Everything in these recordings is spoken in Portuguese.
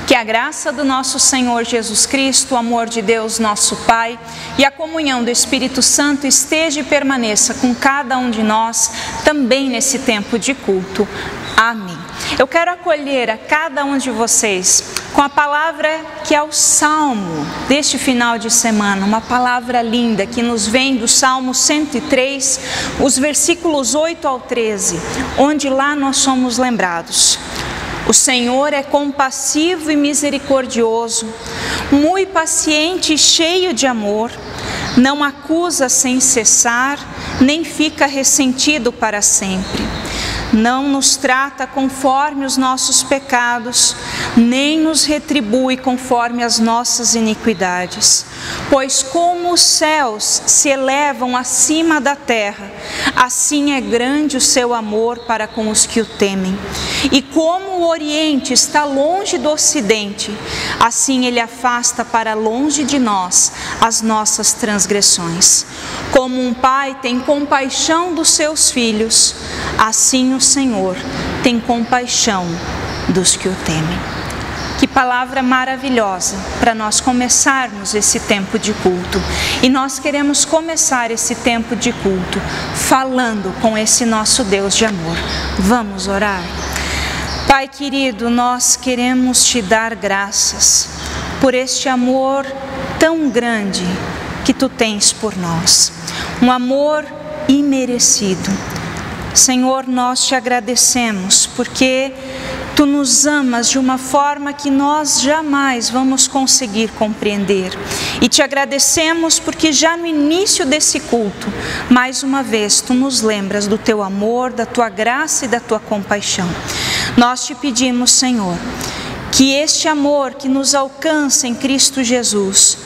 Que a graça do nosso Senhor Jesus Cristo, o amor de Deus, nosso Pai, e a comunhão do Espírito Santo esteja e permaneça com cada um de nós, também nesse tempo de culto. Amém. Eu quero acolher a cada um de vocês com a palavra que é o Salmo deste final de semana, uma palavra linda que nos vem do Salmo 103, os versículos 8 ao 13, onde lá nós somos lembrados. O Senhor é compassivo e misericordioso, muito paciente e cheio de amor, não acusa sem cessar, nem fica ressentido para sempre. Não nos trata conforme os nossos pecados, nem nos retribui conforme as nossas iniquidades. Pois como os céus se elevam acima da terra, assim é grande o seu amor para com os que o temem. E como o Oriente está longe do Ocidente, assim ele afasta para longe de nós as nossas transgressões. Como um pai tem compaixão dos seus filhos, assim o Senhor tem compaixão dos que o temem. Que palavra maravilhosa para nós começarmos esse tempo de culto. E nós queremos começar esse tempo de culto falando com esse nosso Deus de amor. Vamos orar? Pai querido, nós queremos te dar graças por este amor tão grande que tu tens por nós. Um amor imerecido. Senhor, nós te agradecemos porque tu nos amas de uma forma que nós jamais vamos conseguir compreender. E te agradecemos porque já no início desse culto, mais uma vez, tu nos lembras do teu amor, da tua graça e da tua compaixão. Nós te pedimos, Senhor, que este amor que nos alcança em Cristo Jesus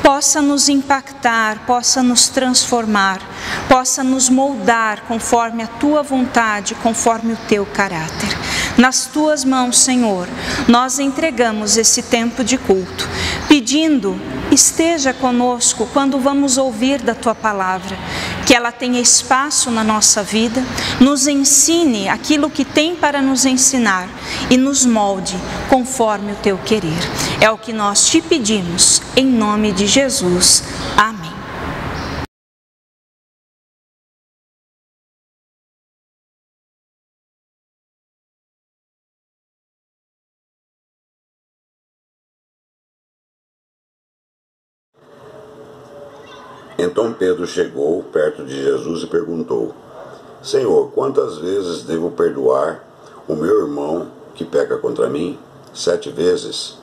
possa nos impactar, possa nos transformar, possa nos moldar conforme a tua vontade, conforme o teu caráter. Nas tuas mãos, Senhor, nós entregamos esse tempo de culto, pedindo, esteja conosco quando vamos ouvir da tua palavra, que ela tenha espaço na nossa vida, nos ensine aquilo que tem para nos ensinar e nos molde conforme o teu querer. É o que nós te pedimos, em nome de Jesus. Amém. Então Pedro chegou perto de Jesus e perguntou: Senhor, quantas vezes devo perdoar o meu irmão que peca contra mim? 7 vezes?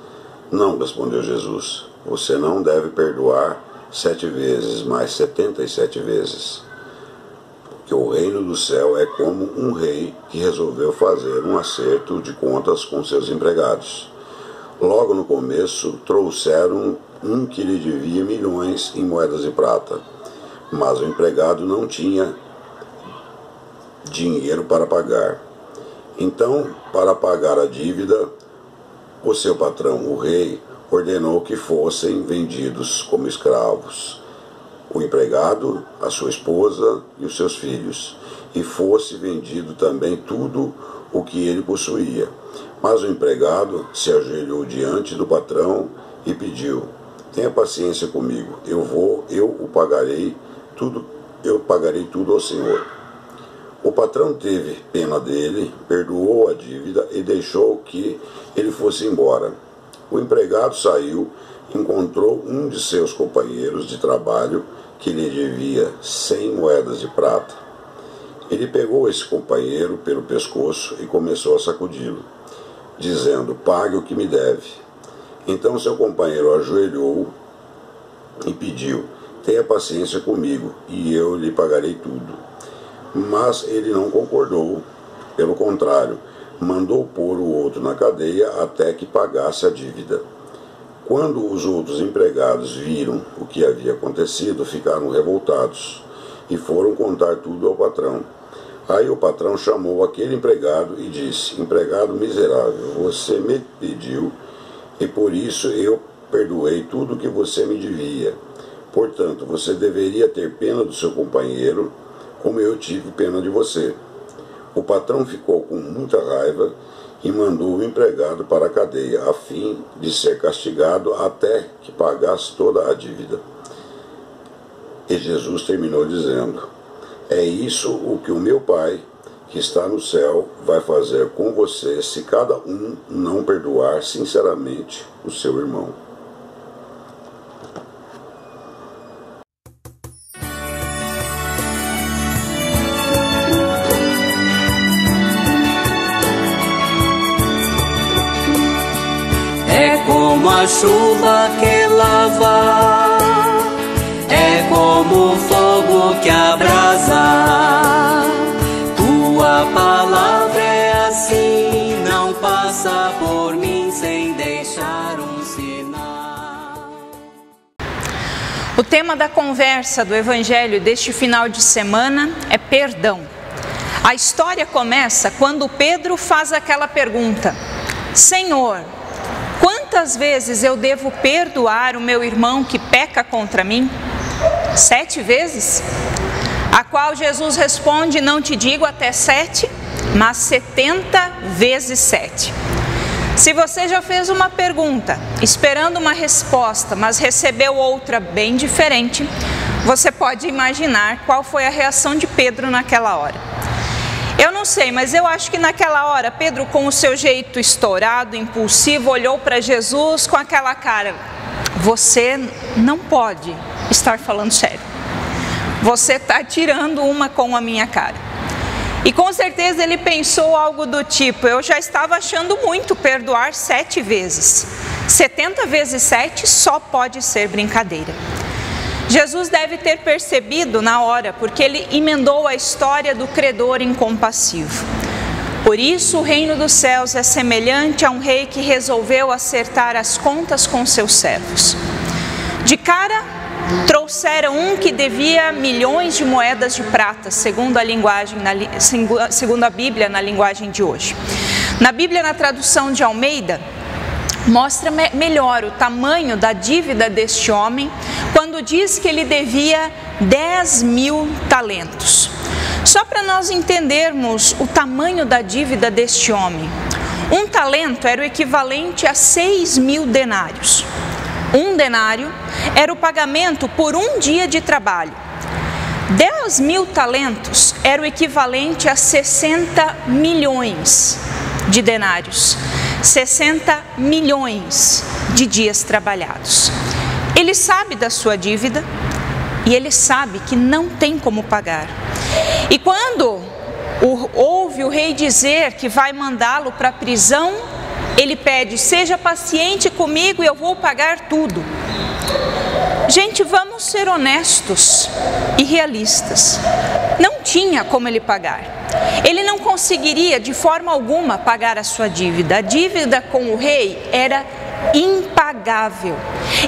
Não, respondeu Jesus. Você não deve perdoar 7 vezes, mas 77 vezes. Porque o reino do céu é como um rei que resolveu fazer um acerto de contas com seus empregados. Logo no começo, trouxeram um que lhe devia milhões em moedas de prata, mas o empregado não tinha dinheiro para pagar. Então, para pagar a dívida, o seu patrão, o rei, ordenou que fossem vendidos como escravos, o empregado, a sua esposa e os seus filhos, e fosse vendido também tudo o que ele possuía. Mas o empregado se ajoelhou diante do patrão e pediu: tenha paciência comigo, eu pagarei tudo ao Senhor. O patrão teve pena dele, perdoou a dívida e deixou que ele fosse embora. O empregado saiu, encontrou um de seus companheiros de trabalho que lhe devia 100 moedas de prata. Ele pegou esse companheiro pelo pescoço e começou a sacudi-lo, dizendo: pague o que me deve. Então seu companheiro ajoelhou e pediu: tenha paciência comigo e eu lhe pagarei tudo. Mas ele não concordou. Pelo contrário, mandou pôr o outro na cadeia até que pagasse a dívida. Quando os outros empregados viram o que havia acontecido, ficaram revoltados e foram contar tudo ao patrão. Aí o patrão chamou aquele empregado e disse: empregado miserável, você me pediu e por isso eu perdoei tudo o que você me devia. Portanto, você deveria ter pena do seu companheiro, como eu tive pena de você. O patrão ficou com muita raiva e mandou o empregado para a cadeia, a fim de ser castigado até que pagasse toda a dívida. E Jesus terminou dizendo: é isso o que o meu Pai, que está no céu, vai fazer com você se cada um não perdoar sinceramente o seu irmão. É como a chuva que lava, é como o fogo que abrasa. Tua palavra é assim, não passa por mim sem deixar um sinal. O tema da conversa do Evangelho deste final de semana é perdão. A história começa quando Pedro faz aquela pergunta: Senhor, quantas vezes eu devo perdoar o meu irmão que peca contra mim? 7 vezes? A qual Jesus responde: não te digo até 7, mas 70 vezes 7. Se você já fez uma pergunta esperando uma resposta, mas recebeu outra bem diferente, você pode imaginar qual foi a reação de Pedro naquela hora. Eu não sei, mas eu acho que naquela hora, Pedro, com o seu jeito estourado, impulsivo, olhou para Jesus com aquela cara: você não pode estar falando sério. Você está tirando uma com a minha cara. E com certeza ele pensou algo do tipo: eu já estava achando muito perdoar 7 vezes. 70 vezes 7 só pode ser brincadeira. Jesus deve ter percebido na hora, porque ele emendou a história do credor incompassivo. Por isso o reino dos céus é semelhante a um rei que resolveu acertar as contas com seus servos. De cara, trouxeram um que devia milhões de moedas de prata, segundo a Bíblia, na linguagem de hoje. Na Bíblia, na tradução de Almeida, mostra melhor o tamanho da dívida deste homem, quando diz que ele devia 10.000 talentos. Só para nós entendermos o tamanho da dívida deste homem, um talento era o equivalente a 6.000 denários. Um denário era o pagamento por um dia de trabalho. 10.000 talentos era o equivalente a 60 milhões de denários. 60 milhões de dias trabalhados. Ele sabe da sua dívida e ele sabe que não tem como pagar. E quando ouve o rei dizer que vai mandá-lo para a prisão, ele pede: seja paciente comigo e eu vou pagar tudo. Gente, vamos ser honestos e realistas. Não tinha como ele pagar. Ele não conseguiria de forma alguma pagar a sua dívida. A dívida com o rei era impagável.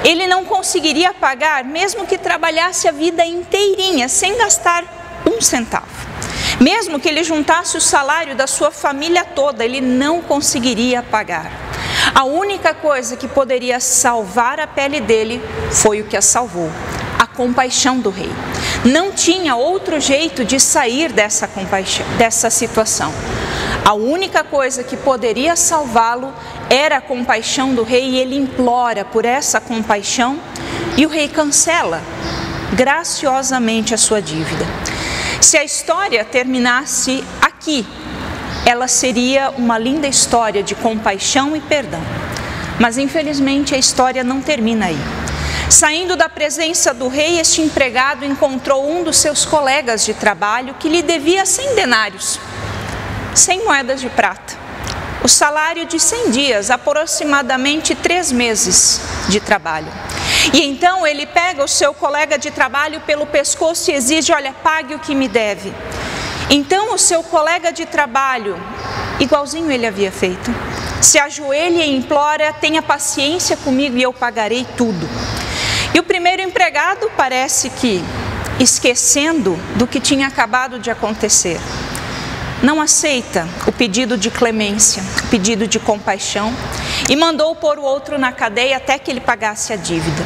Ele não conseguiria pagar mesmo que trabalhasse a vida inteirinha sem gastar um centavo. Mesmo que ele juntasse o salário da sua família toda, ele não conseguiria pagar. A única coisa que poderia salvar a pele dele foi o que a salvou: a compaixão do rei. Não tinha outro jeito de sair dessa compaixão, dessa situação. A única coisa que poderia salvá-lo era a compaixão do rei, e ele implora por essa compaixão, e o rei cancela graciosamente a sua dívida. Se a história terminasse aqui, ela seria uma linda história de compaixão e perdão. Mas infelizmente a história não termina aí. Saindo da presença do rei, este empregado encontrou um dos seus colegas de trabalho que lhe devia 100 denários, 100 moedas de prata. O salário de 100 dias, aproximadamente 3 meses de trabalho. E então ele pega o seu colega de trabalho pelo pescoço e exige: olha, pague o que me deve. Então o seu colega de trabalho, igualzinho ele havia feito, se ajoelha e implora: tenha paciência comigo e eu pagarei tudo. E o primeiro empregado parece que, esquecendo do que tinha acabado de acontecer, não aceita o pedido de clemência, o pedido de compaixão, e mandou pôr o outro na cadeia até que ele pagasse a dívida.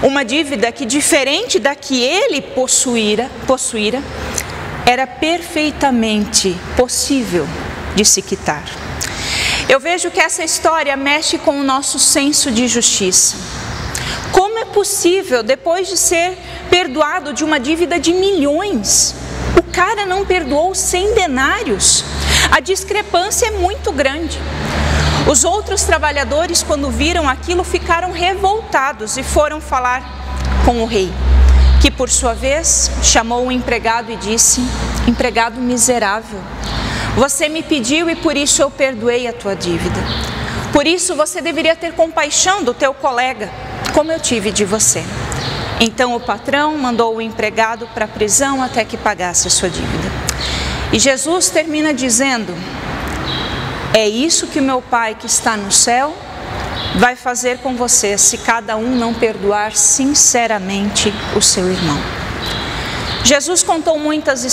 Uma dívida que, diferente da que ele possuíra, era perfeitamente possível de se quitar. Eu vejo que essa história mexe com o nosso senso de justiça. Como é possível, depois de ser perdoado de uma dívida de milhões, o cara não perdoou 100 denários? A discrepância é muito grande. Os outros trabalhadores, quando viram aquilo, ficaram revoltados e foram falar com o rei, que por sua vez chamou o empregado e disse: empregado miserável, você me pediu e por isso eu perdoei a tua dívida. Por isso você deveria ter compaixão do teu colega, como eu tive de você. Então o patrão mandou o empregado para a prisão até que pagasse a sua dívida. E Jesus termina dizendo: é isso que o meu Pai que está no céu vai fazer com vocês, se cada um não perdoar sinceramente o seu irmão. Jesus contou muitas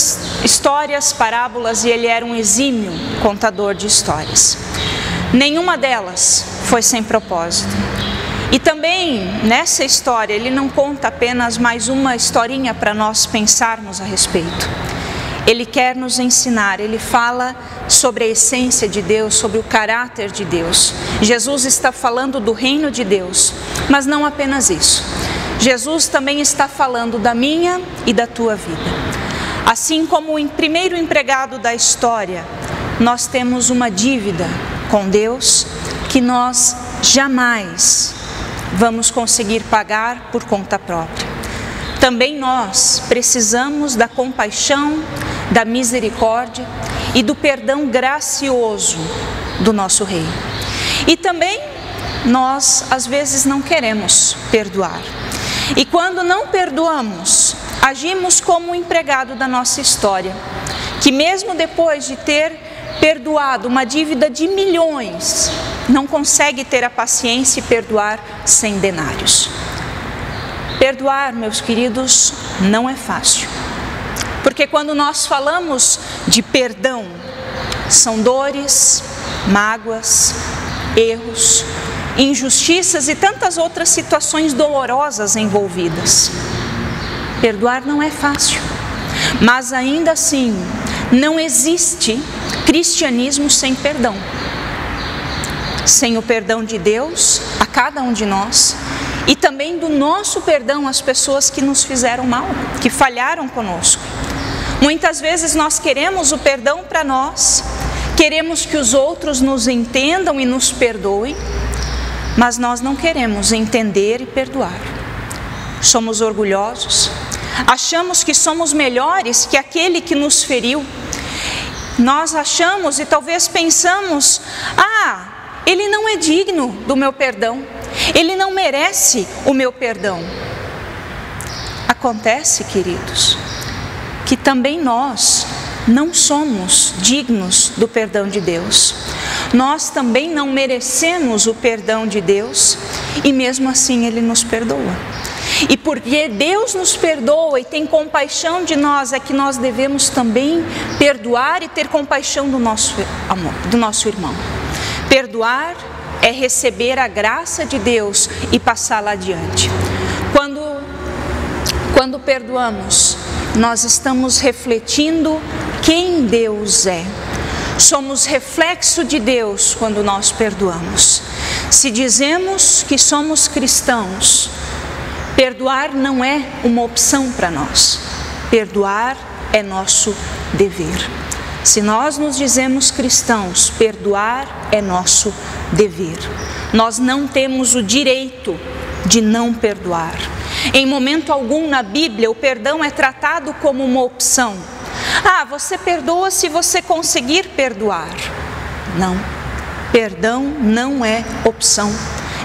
histórias, parábolas, e ele era um exímio contador de histórias. Nenhuma delas foi sem propósito. E também nessa história ele não conta apenas mais uma historinha para nós pensarmos a respeito. Ele quer nos ensinar, ele fala sobre a essência de Deus, sobre o caráter de Deus. Jesus está falando do reino de Deus, mas não apenas isso. Jesus também está falando da minha e da tua vida. Assim como o primeiro empregado da história, nós temos uma dívida com Deus que nós jamais vamos conseguir pagar por conta própria. Também nós precisamos da compaixão, da misericórdia e do perdão gracioso do nosso Rei. E também nós às vezes não queremos perdoar. E quando não perdoamos, agimos como o empregado da nossa história, que mesmo depois de ter perdoado uma dívida de milhões, não consegue ter a paciência e perdoar 100 denários. Perdoar, meus queridos, não é fácil. Porque quando nós falamos de perdão, são dores, mágoas, erros, injustiças e tantas outras situações dolorosas envolvidas. Perdoar não é fácil, mas ainda assim, não existe cristianismo sem perdão. Sem o perdão de Deus a cada um de nós e também do nosso perdão às pessoas que nos fizeram mal, que falharam conosco. Muitas vezes nós queremos o perdão para nós, queremos que os outros nos entendam e nos perdoem, mas nós não queremos entender e perdoar. Somos orgulhosos, achamos que somos melhores que aquele que nos feriu. Nós achamos e talvez pensamos: ele não é digno do meu perdão, ele não merece o meu perdão. Acontece, queridos, que também nós não somos dignos do perdão de Deus. Nós também não merecemos o perdão de Deus e mesmo assim Ele nos perdoa. E porque Deus nos perdoa e tem compaixão de nós, é que nós devemos também perdoar e ter compaixão do nosso amor, do nosso irmão. Perdoar é receber a graça de Deus e passá-la adiante. Quando perdoamos, nós estamos refletindo quem Deus é. Somos reflexo de Deus quando nós perdoamos. Se dizemos que somos cristãos, perdoar não é uma opção para nós. Perdoar é nosso dever. Se nós nos dizemos cristãos, perdoar é nosso dever. Nós não temos o direito de não perdoar. Em momento algum na Bíblia, o perdão é tratado como uma opção. Você perdoa se você conseguir perdoar. Não, perdão não é opção.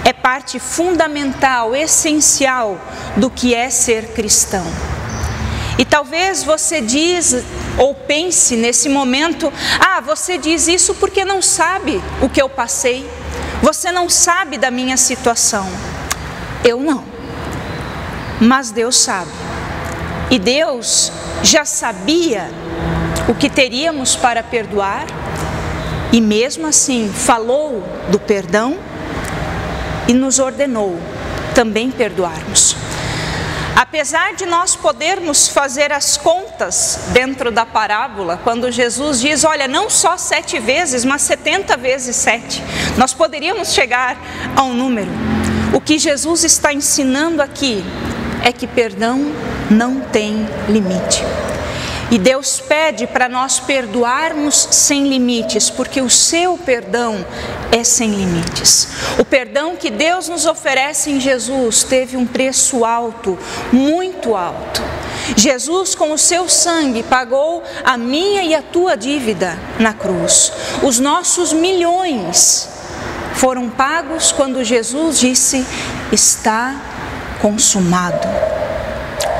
É parte fundamental, essencial do que é ser cristão. E talvez você diz ou pense nesse momento: você diz isso porque não sabe o que eu passei. Você não sabe da minha situação. Eu não. Mas Deus sabe. E Deus já sabia o que teríamos para perdoar e mesmo assim falou do perdão e nos ordenou também perdoarmos. Apesar de nós podermos fazer as contas dentro da parábola, quando Jesus diz, olha, não só 7 vezes, mas 70 vezes 7, nós poderíamos chegar a um número. O que Jesus está ensinando aqui é que perdão não tem limite. E Deus pede para nós perdoarmos sem limites, porque o seu perdão é sem limites. O perdão que Deus nos oferece em Jesus teve um preço alto, muito alto. Jesus, com o seu sangue, pagou a minha e a tua dívida na cruz. Os nossos milhões foram pagos quando Jesus disse, está consumado.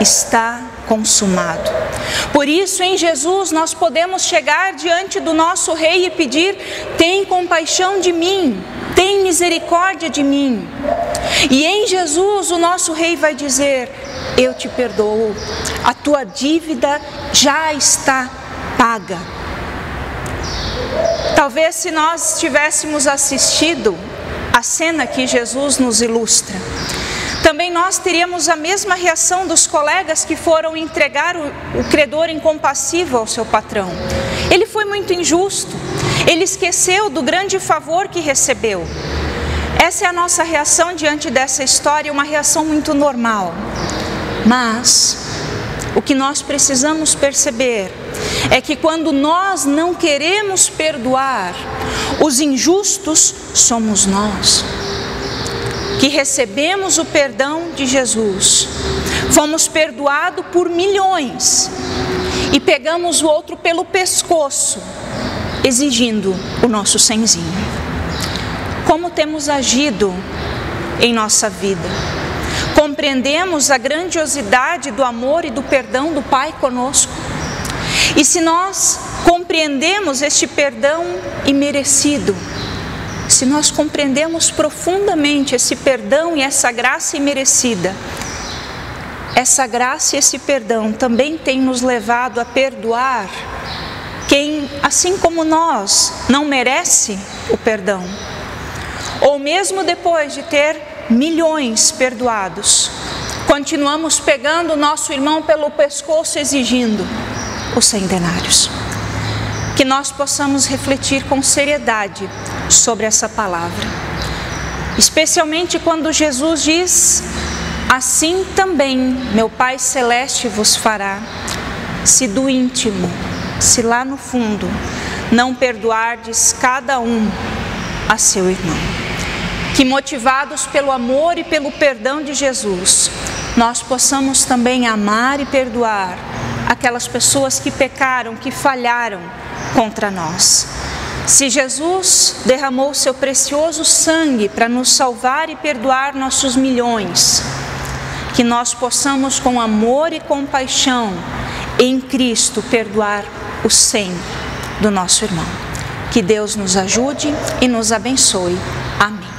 Está consumado. Por isso, em Jesus, nós podemos chegar diante do nosso Rei e pedir, tem compaixão de mim, tem misericórdia de mim. E em Jesus, o nosso Rei vai dizer, eu te perdoo, a tua dívida já está paga. Talvez se nós tivéssemos assistido a cena que Jesus nos ilustra, também nós teríamos a mesma reação dos colegas que foram entregar o credor incompassível ao seu patrão. Ele foi muito injusto, ele esqueceu do grande favor que recebeu. Essa é a nossa reação diante dessa história, uma reação muito normal. Mas o que nós precisamos perceber é que quando nós não queremos perdoar, os injustos somos nós. Que recebemos o perdão de Jesus, fomos perdoados por milhões e pegamos o outro pelo pescoço, exigindo o nosso cenzinho. Como temos agido em nossa vida? Compreendemos a grandiosidade do amor e do perdão do Pai conosco? E se nós compreendemos este perdão imerecido, se nós compreendemos profundamente esse perdão e essa graça imerecida, essa graça e esse perdão também tem nos levado a perdoar quem, assim como nós, não merece o perdão. Ou mesmo depois de ter milhões perdoados, continuamos pegando o nosso irmão pelo pescoço exigindo os 100 denários. Que nós possamos refletir com seriedade sobre essa palavra, especialmente quando Jesus diz, assim também meu Pai Celeste vos fará, se do íntimo, se lá no fundo, não perdoardes cada um a seu irmão. Que motivados pelo amor e pelo perdão de Jesus, nós possamos também amar e perdoar aquelas pessoas que pecaram, que falharam contra nós. Se Jesus derramou seu precioso sangue para nos salvar e perdoar nossos milhões, que nós possamos com amor e compaixão em Cristo perdoar os 100 do nosso irmão. Que Deus nos ajude e nos abençoe. Amém.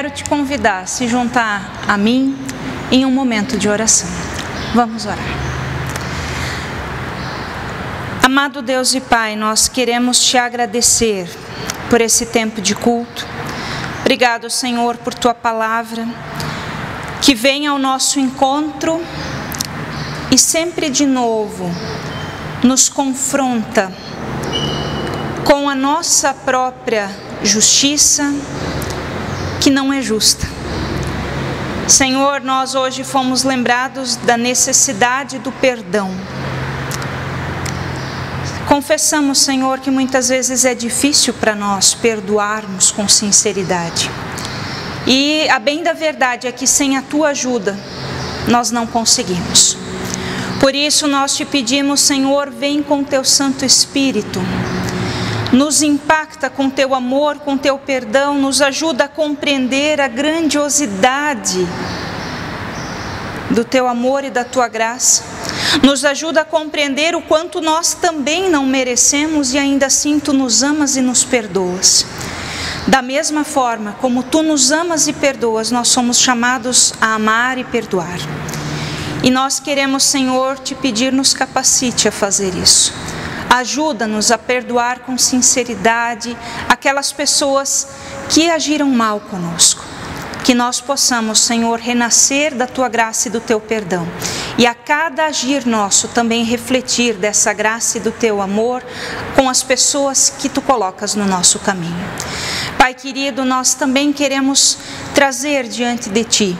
quero te convidar a se juntar a mim em um momento de oração. Vamos orar. Amado Deus e Pai, nós queremos te agradecer por esse tempo de culto. Obrigado, Senhor, por tua palavra, que vem ao nosso encontro e sempre de novo nos confronta com a nossa própria justiça, que não é justa. Senhor, nós hoje fomos lembrados da necessidade do perdão. Confessamos, Senhor, que muitas vezes é difícil para nós perdoarmos com sinceridade. E a bem da verdade é que sem a tua ajuda, nós não conseguimos. Por isso nós te pedimos, Senhor, vem com teu Santo Espírito. Nos impacta com teu amor, com teu perdão, nos ajuda a compreender a grandiosidade do teu amor e da tua graça. Nos ajuda a compreender o quanto nós também não merecemos e ainda assim tu nos amas e nos perdoas. Da mesma forma como tu nos amas e perdoas, nós somos chamados a amar e perdoar. E nós queremos, Senhor, te pedir, nos capacite a fazer isso. Ajuda-nos a perdoar com sinceridade aquelas pessoas que agiram mal conosco. Que nós possamos, Senhor, renascer da tua graça e do teu perdão. E a cada agir nosso também refletir dessa graça e do teu amor com as pessoas que tu colocas no nosso caminho. Pai querido, nós também queremos trazer diante de ti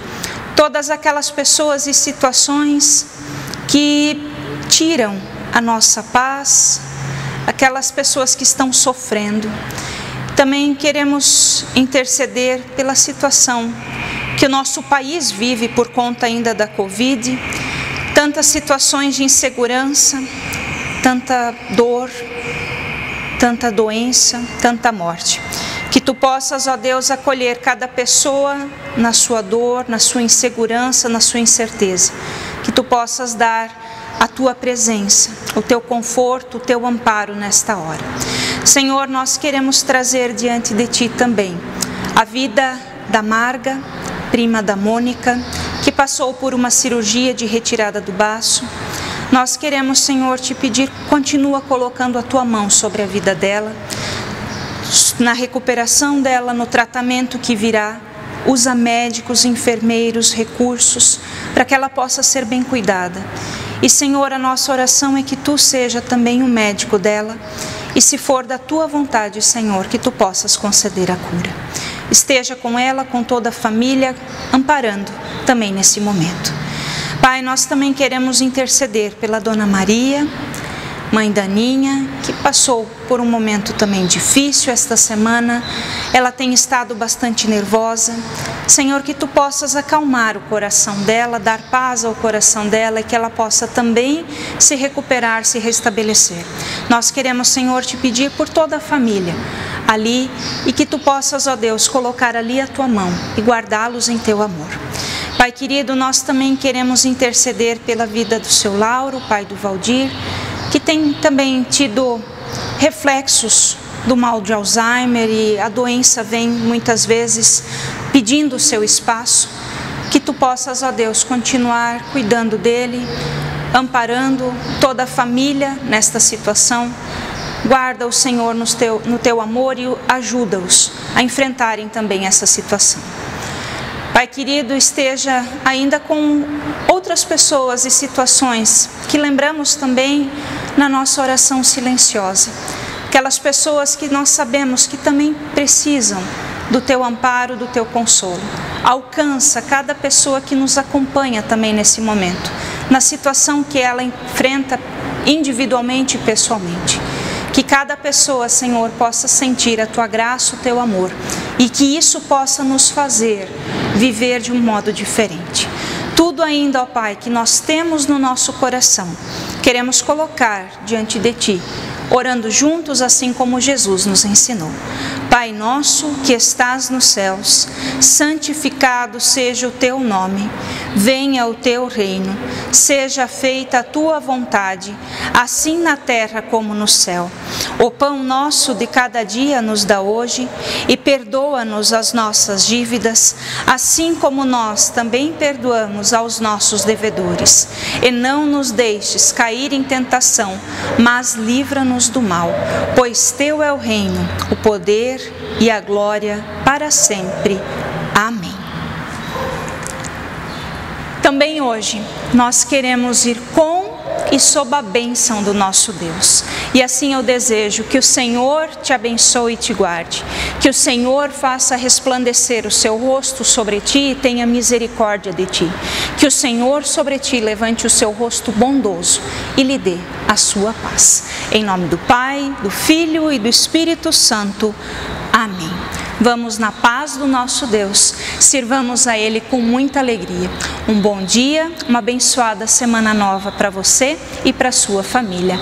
todas aquelas pessoas e situações que tiram a nossa paz, aquelas pessoas que estão sofrendo. Também queremos interceder pela situação que o nosso país vive por conta ainda da Covid, tantas situações de insegurança, tanta dor, tanta doença, tanta morte. Que tu possas, ó Deus, acolher cada pessoa na sua dor, na sua insegurança, na sua incerteza. Que tu possas dar a tua presença, o teu conforto, o teu amparo nesta hora. Senhor, nós queremos trazer diante de ti também a vida da Marga, prima da Mônica, que passou por uma cirurgia de retirada do baço. Nós queremos, Senhor, te pedir, continua colocando a tua mão sobre a vida dela, na recuperação dela, no tratamento que virá. Usa médicos, enfermeiros, recursos, para que ela possa ser bem cuidada. E, Senhor, a nossa oração é que tu seja também o médico dela, e se for da tua vontade, Senhor, que tu possas conceder a cura. Esteja com ela, com toda a família, amparando também nesse momento. Pai, nós também queremos interceder pela Dona Maria, mãe da Aninha, que passou por um momento também difícil esta semana. Ela tem estado bastante nervosa. Senhor, que tu possas acalmar o coração dela, dar paz ao coração dela e que ela possa também se recuperar, se restabelecer. Nós queremos, Senhor, te pedir por toda a família ali e que tu possas, ó Deus, colocar ali a tua mão e guardá-los em teu amor. Pai querido, nós também queremos interceder pela vida do seu Lauro, pai do Valdir, que tem também tido reflexos do mal de Alzheimer e a doença vem muitas vezes pedindo o seu espaço. Que tu possas, ó Deus, continuar cuidando dele, amparando toda a família nesta situação. Guarda o Senhor no teu amor e ajuda-os a enfrentarem também essa situação. Pai querido, esteja ainda com outras pessoas e situações que lembramos também na nossa oração silenciosa. Aquelas pessoas que nós sabemos que também precisam do teu amparo, do teu consolo. Alcança cada pessoa que nos acompanha também nesse momento, na situação que ela enfrenta individualmente e pessoalmente. Que cada pessoa, Senhor, possa sentir a tua graça, o teu amor, e que isso possa nos fazer viver de um modo diferente. Tudo ainda, ó Pai, que nós temos no nosso coração, queremos colocar diante de ti, orando juntos assim como Jesus nos ensinou. Pai nosso que estás nos céus, santificado seja o teu nome. Venha o teu reino, seja feita a tua vontade, assim na terra como no céu. O pão nosso de cada dia nos dá hoje e perdoa-nos as nossas dívidas, assim como nós também perdoamos aos nossos devedores. E não nos deixes cair em tentação, mas livra-nos do mal, pois teu é o reino, o poder e a glória para sempre. Amém. Também hoje nós queremos ir com e sob a bênção do nosso Deus. E assim eu desejo que o Senhor te abençoe e te guarde, que o Senhor faça resplandecer o seu rosto sobre ti e tenha misericórdia de ti, que o Senhor sobre ti levante o seu rosto bondoso e lhe dê a sua paz. Em nome do Pai, do Filho e do Espírito Santo. Amém. Vamos na paz do nosso Deus, sirvamos a Ele com muita alegria. Um bom dia, uma abençoada semana nova para você e para a sua família.